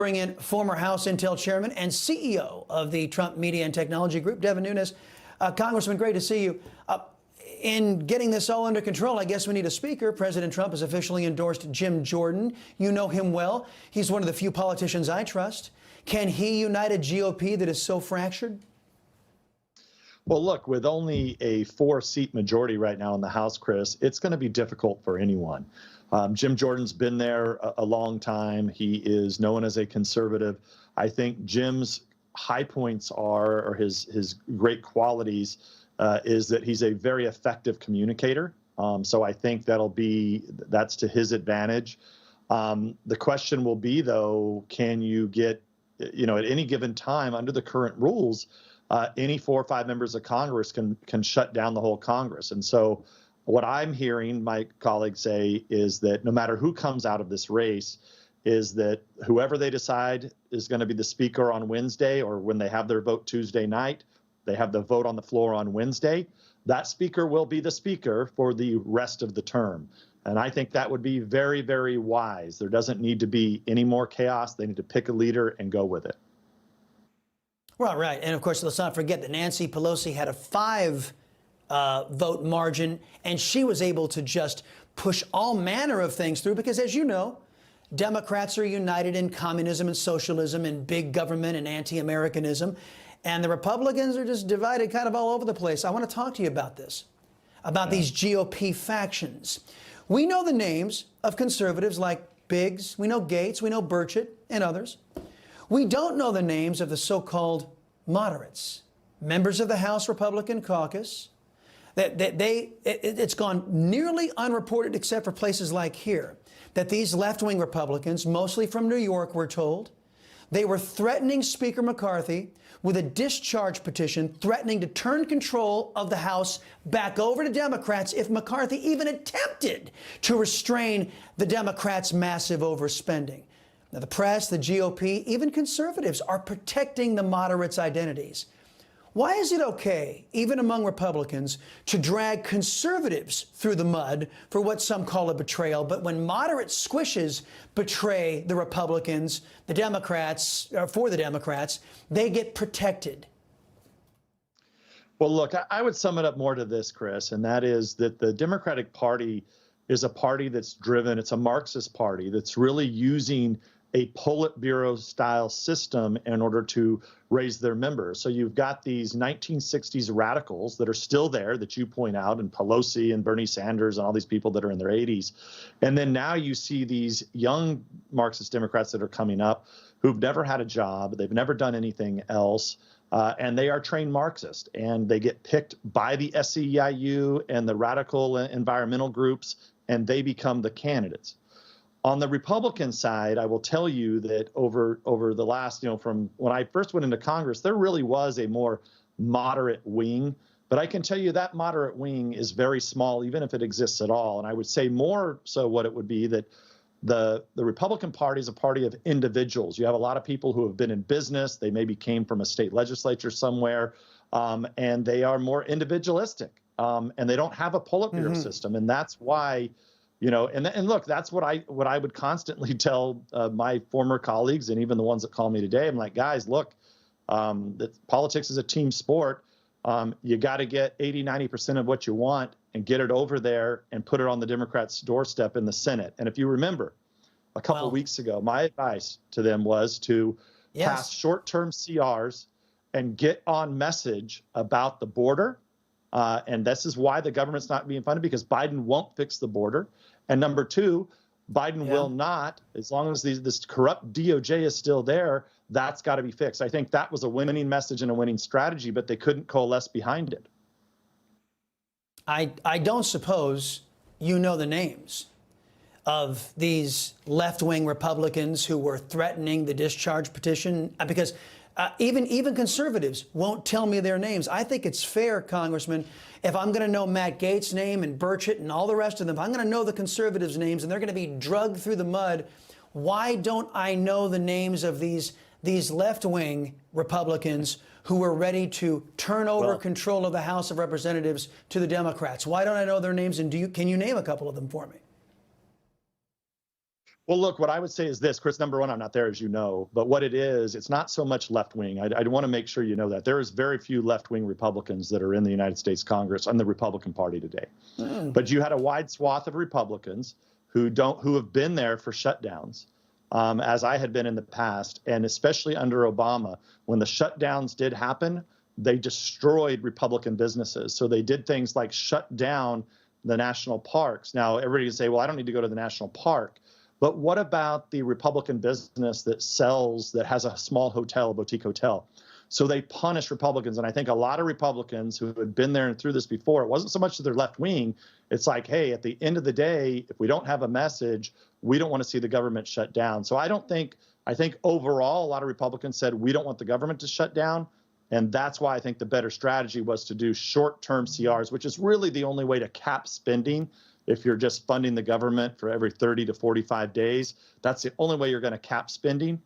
Bring in former House Intel Chairman and CEO of the Trump Media and Technology Group, Devin Nunes. Congressman, great to see you. In getting this all under control, I guess we need a speaker. President Trump has officially endorsed Jim Jordan. You know him well. He's one of the few politicians I trust. Can he unite a GOP that is so fractured? Well, look, with only a 4-seat majority right now in the House, Chris, it's going to be difficult for anyone. Jim Jordan's been there a long time. He is known as a conservative. I think Jim's high points are, or his great qualities, is that he's a very effective communicator. So I think that's to his advantage. The question will be, though, can you get, at any given time under the current rules, any 4 or 5 members of Congress can shut down the whole Congress. And so what I'm hearing my colleagues say is that no matter who comes out of this race, is that whoever they decide is going to be the speaker on Wednesday, or when they have their vote Tuesday night, they have the vote on the floor on Wednesday, that speaker will be the speaker for the rest of the term. And I think that would be very, very wise. There doesn't need to be any more chaos. They need to pick a leader and go with it. Well, right. And of course, let's not forget that Nancy Pelosi had a 5 vote margin, and she was able to just push all manner of things through because, as you know, Democrats are united in communism and socialism and big government and anti-Americanism, and the Republicans are just divided kind of all over the place. I want to talk to you about this, about these GOP factions. We know the names of conservatives like Biggs, we know Gates, we know Burchett, and others. We don't know the names of the so-called moderates, members of the House Republican caucus. It's gone nearly unreported, except for places like here, that these left-wing Republicans, mostly from New York, we're told, they were threatening Speaker McCarthy with a discharge petition, threatening to turn control of the House back over to Democrats if McCarthy even attempted to restrain the Democrats' massive overspending. Now, the press, the GOP, even conservatives are protecting the moderates' identities. Why is it okay, even among Republicans, to drag conservatives through the mud for what some call a betrayal, but when moderate squishes betray the Republicans, the Democrats, for the Democrats, they get protected? Well, look, I would sum it up more to this, Chris, and that is that the Democratic Party is a party that's driven, it's a Marxist party that's really using a Politburo-style system in order to raise their members. So you've got these 1960s radicals that are still there that you point out, and Pelosi and Bernie Sanders and all these people that are in their 80s. And then now you see these young Marxist Democrats that are coming up who've never had a job, they've never done anything else, and they are trained Marxist. And they get picked by the SEIU and the radical environmental groups, and they become the candidates. On the Republican side, I will tell you that over the last, from when I first went into Congress, there really was a more moderate wing. But I can tell you that moderate wing is very small, even if it exists at all. And I would say more so what it would be that the Republican Party is a party of individuals. You have a lot of people who have been in business. They maybe came from a state legislature somewhere, and they are more individualistic. And they don't have a Politburo system. And that's why, and look, that's what I would constantly tell my former colleagues and even the ones that call me today. I'm like, guys, look, that politics is a team sport. You got to get 80–90% of what you want and get it over there and put it on the Democrats' doorstep in the Senate. And if you remember, a couple of weeks ago, my advice to them was to pass short-term CRs and get on message about the border. And this is why the government's not being funded, because Biden won't fix the border. And number 2, Biden will not, as long as this corrupt DOJ is still there, that's got to be fixed. I think that was a winning message and a winning strategy, but they couldn't coalesce behind it. I don't suppose you know the names of these left-wing Republicans who were threatening the discharge petition, because even conservatives won't tell me their names. I think it's fair, Congressman, if I'm going to know Matt Gaetz' name and Burchett and all the rest of them, if I'm going to know the conservatives' names and they're going to be drugged through the mud, why don't I know the names of these left-wing Republicans who were ready to turn over control of the House of Representatives to the Democrats? Why don't I know their names? And can you name a couple of them for me? Well, look, what I would say is this, Chris, number one, I'm not there, as you know, but what it is, it's not so much left wing. I want to make sure you know that. There is very few left wing Republicans that are in the United States Congress and the Republican Party today. But you had a wide swath of Republicans who have been there for shutdowns, as I had been in the past, and especially under Obama, when the shutdowns did happen, they destroyed Republican businesses. So they did things like shut down the national parks. Now, everybody can say, well, I don't need to go to the national park. But what about the Republican business that has a small hotel, a boutique hotel? So they punish Republicans. And I think a lot of Republicans who had been there and through this before, it wasn't so much that they're left wing. It's like, hey, at the end of the day, if we don't have a message, we don't want to see the government shut down. So I think overall, a lot of Republicans said, we don't want the government to shut down. And that's why I think the better strategy was to do short-term CRs, which is really the only way to cap spending. If you're just funding the government for every 30 to 45 days, that's the only way you're going to cap spending.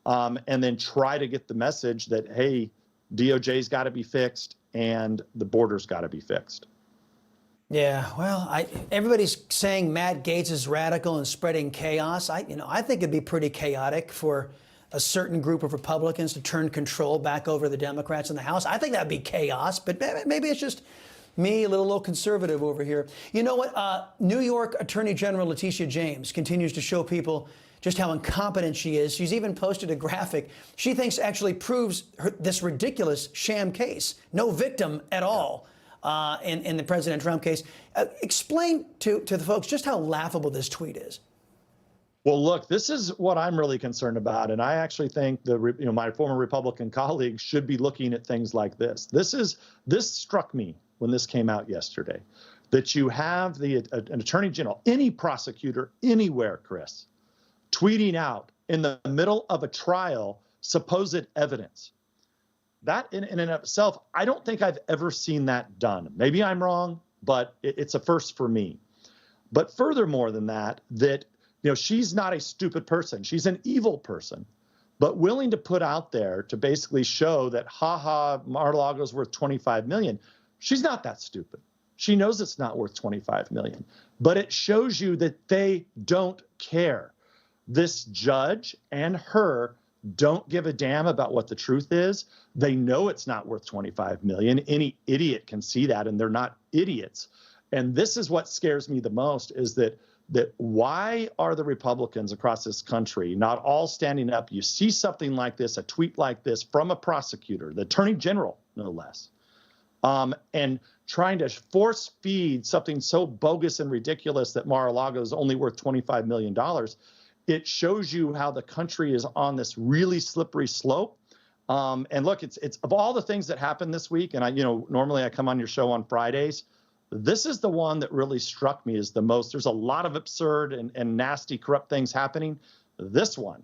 And then try to get the message that, hey, DOJ's got to be fixed and the border's got to be fixed. Yeah, well, everybody's saying Matt Gaetz is radical and spreading chaos. I think it'd be pretty chaotic for a certain group of Republicans to turn control back over the Democrats in the House. I think that'd be chaos, but maybe it's just me, a little conservative over here. You know what? New York Attorney General Letitia James continues to show people just how incompetent she is. She's even posted a graphic she thinks actually proves this ridiculous sham case. No victim at all in the President Trump case. Explain to the folks just how laughable this tweet is. Well, look, this is what I'm really concerned about, and I actually think my former Republican colleagues should be looking at things like this. This struck me when this came out yesterday, that you have an attorney general, any prosecutor anywhere, Chris, tweeting out in the middle of a trial supposed evidence. That in and of itself, I don't think I've ever seen that done. Maybe I'm wrong, but it's a first for me. But furthermore than that, she's not a stupid person. She's an evil person, but willing to put out there to basically show that, Mar-a-Lago is worth $25 million. She's not that stupid. She knows it's not worth $25 million, but it shows you that they don't care. This judge and her don't give a damn about what the truth is. They know it's not worth $25 million. Any idiot can see that, and they're not idiots. And this is what scares me the most, is that why are the Republicans across this country not all standing up? You see something like this, a tweet like this from a prosecutor, the attorney general, no less, and trying to force feed something so bogus and ridiculous that Mar-a-Lago is only worth $25 million. It shows you how the country is on this really slippery slope. And look, it's of all the things that happened this week, and normally I come on your show on Fridays. This is the one that really struck me as the most. There's a lot of absurd and nasty, corrupt things happening. This one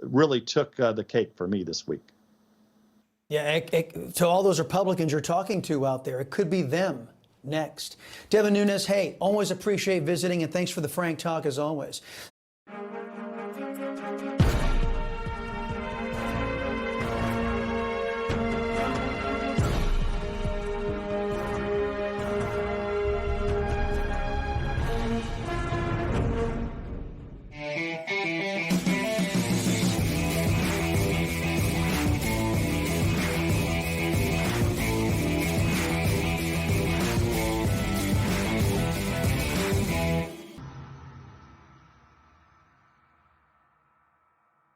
really took the cake for me this week. Yeah, to all those Republicans you're talking to out there, it could be them next. Devin Nunes, hey, always appreciate visiting, and thanks for the frank talk as always.